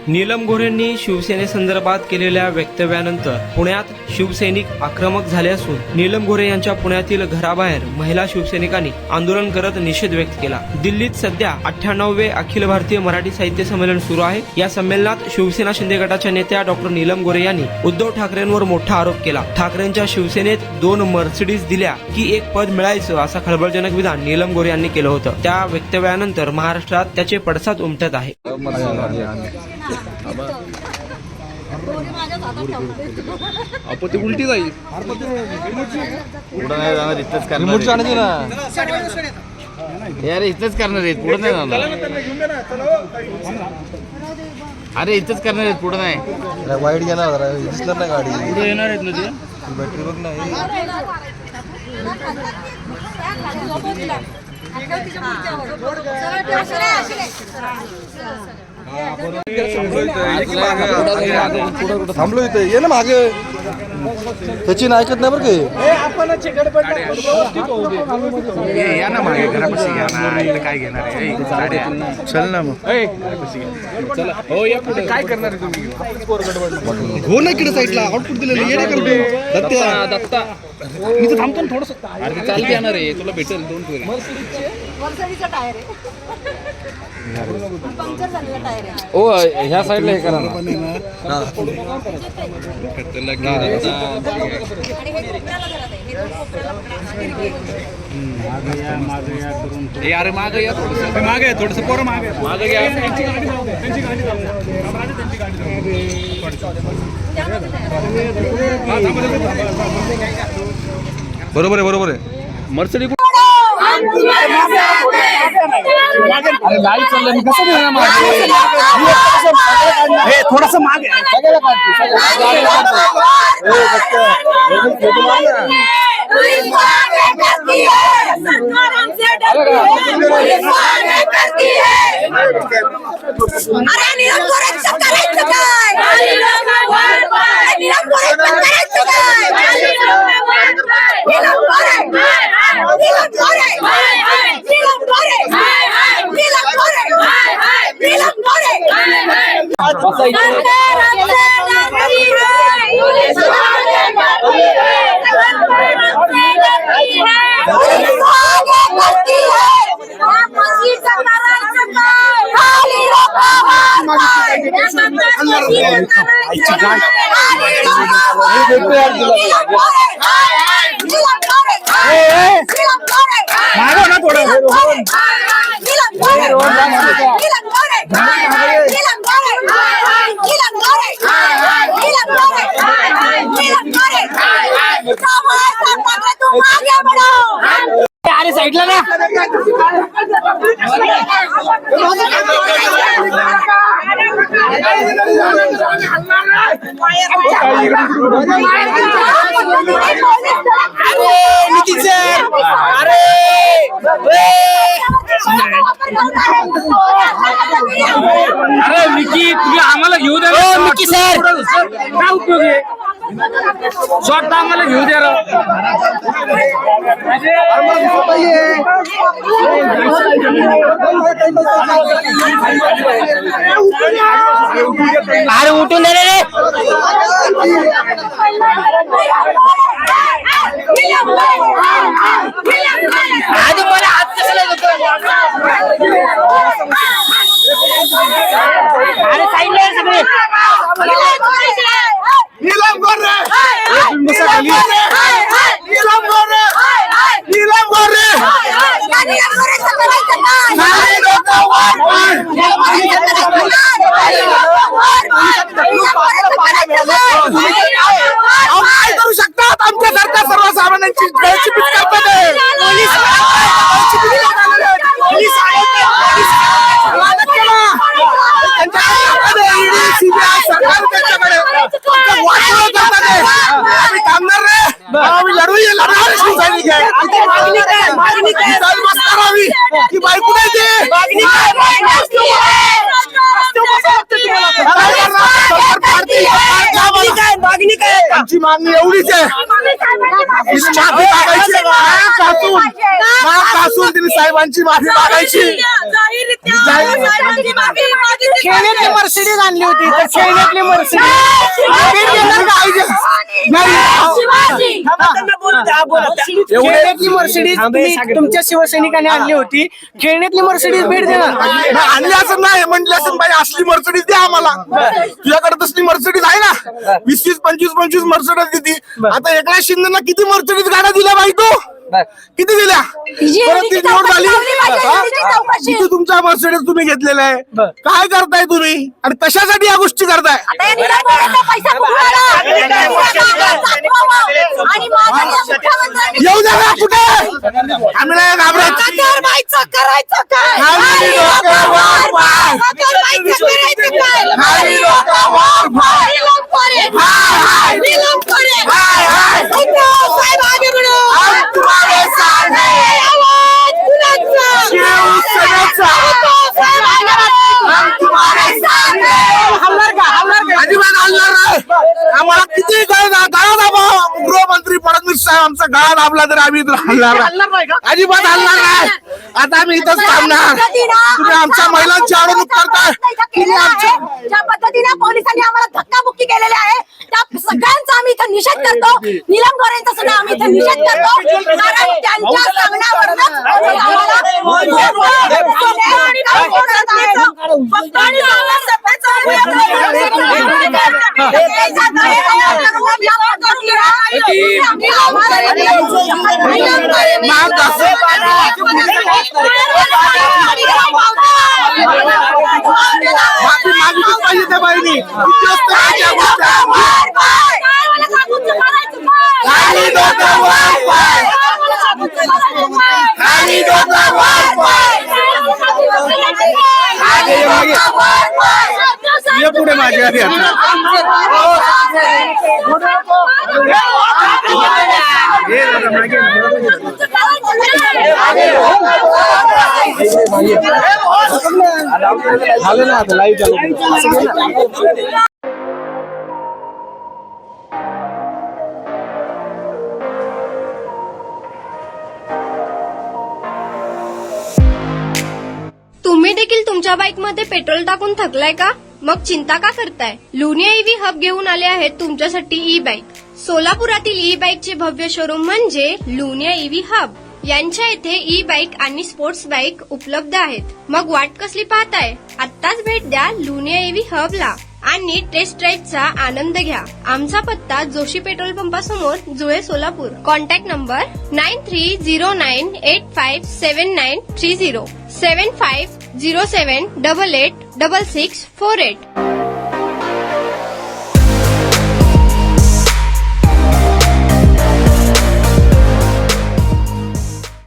नीलम गोऱ्हेंनी शिवसेनेसंदर्भात केलेल्या वक्तव्यानंतर पुण्यात शिवसैनिक आक्रमक झाले असून नीलम गोऱ्हे यांच्या पुण्यातील घराबाहेर महिला शिवसैनिकांनी आंदोलन करत निषेध व्यक्त केला। दिल्लीत सध्या 98वे अखिल भारतीय मराठी साहित्य संमेलन सुरू आहे। या संमेलनात शिवसेना शिंदे गटाच्या नेत्या डॉक्टर नीलम गोऱ्हे यांनी उद्धव ठाकरेंवर मोठा आरोप केला। ठाकरेंच्या शिवसेनेत 2 मर्सिडीज दिल्या की एक पद मिळायचं असा खळबळजनक विधान नीलम गोऱ्हे यांनी केलं होतं। त्या वक्तव्यानंतर महाराष्ट्रात त्याचे पडसाद उमटत आहे। ती उलटी जाईल पुढे नाही जाणार, इथंच करणार यार, इथंच करणार आहेत, पुढे नाही जाणार। अरे इथंच करणार आहेत, पुढे नाही वाईट घेणार दिसणार ना गाडी पुढे येणार आहेत ना ते बॅटरी बघ ना थांबलो इथे ये ना मागे सचिन ऐकत नाही बरं या ना मागे घरापाशी घ्या ना, इथं काय घेणार आहे, चल ना मग चला हो या पुढे काय करणार आहे तुम्ही? हो ना इकडे साईडला आउटपुट दिलेलं येणे करतो दत्त्या दत्ता मी तर थांबतो ना थोडस, अरे चालत येणार आहे, तुला भेटेल 2 फेरे मर्सिडीचा टायर आहे, पंक्चर झालेला टायर आहे। ओ ह्या साईडला हे करा ना आणि हे कोपऱ्याला अरे मागे या थोडस पोरं मागे घ्या। बरोबर आहे मर्सिडीज अरे लाईट चाललं, मी कसं देणार मागे? थोडस मागे अरे साईडला ना अरे मिकी तुम्ही आम्हाला घेऊ द्या मिकी सर, काय उपयोग आहे शॉर्ट आम्हाला घेऊ द्या अरे उठून दे रे आज मला हात कशाला अरे साईडला सगळे नीलम गोऱ्हे नीलम गोऱ्हे काय करू शकतात आमच्यासारख्या सर्वसामान्यांची गळचीपीट करतात आमची मागणी एवढीच आहे, माफी मागायची, तिने साहेबांची माफी मागायची। खेळण्यातली मर्सिडीज आणली होती तर खेळण्यातली मर्सिडीज खेळण्यातली मर्सिडीज तुम्ही तुमच्या शिवसैनिकांनी आणली होती, खेळण्यातली मर्सिडीज भेट देणार आणली असं नाही म्हटलं असं बाई असली मर्सिडीज द्या आम्हाला. तुझ्याकडे तसली मर्सिडीज आहे ना, 20-20, 25-25 मर्सिडीज किती. आता एकनाथ शिंदेना किती मर्सिडीज गाड्या दिल्या बाई तू, किती दिल्या? परत ती निवड झाली किती तुमचा मर्सिडीज तुम्ही घेतलेला आहे, काय करताय तुम्ही आणि कशासाठी या गोष्टी करताय? येऊ द्या ना कुठे, आम्ही नाही घाबरत. अजिबात हलणार नाही. आम्हाला किती गळा दाबा गृहमंत्री फडणवीस साहेब आमचा गळा दाबला तर आम्ही हलणार नाही, अजिबात हलणार नाही. आता आम्ही इथंच थांबणार. तुम्ही आमच्या महिलांची अडवणूक करताय. ज्या पद्धतीने पोलिसांनी आम्हाला धक्काबुक्की केलेली आहे त्या सगळ्यांचा आम्ही इथं निषेध करतो. नीलम गोरेंचा सुद्धा आम्ही इथं निषेध करतो, कारण त्यांच्या सांगण्यावरूनच पोलीस बाईनी पुढे माझ्या आधी झालं ना आता लाईव्ह चालू. तुम्ही देखील तुमच्या बाईकमध्ये पेट्रोल टाकून थकलाय का? मग चिंता का करताय? लुनिया ईव्ही हब घेऊन आले आहेत तुमच्यासाठी ई बाईक. सोलापुरातील ई बाईकचे भव्य शोरूम म्हणजे लुनिया ईव्ही हब. यांच्या इथे ई बाईक आणि स्पोर्ट्स बाईक उपलब्ध आहेत. मग वाट कसली पाहताय? आत्ताच भेट द्या लुनिया ईव्ही हबला आणि टेस्ट ड्राईव्हचा आनंद घ्या. आमचा पत्ता जोशी पेट्रोल पंपासमोर, जुळे, सोलापूर. Contact number 9309857930 7507886648.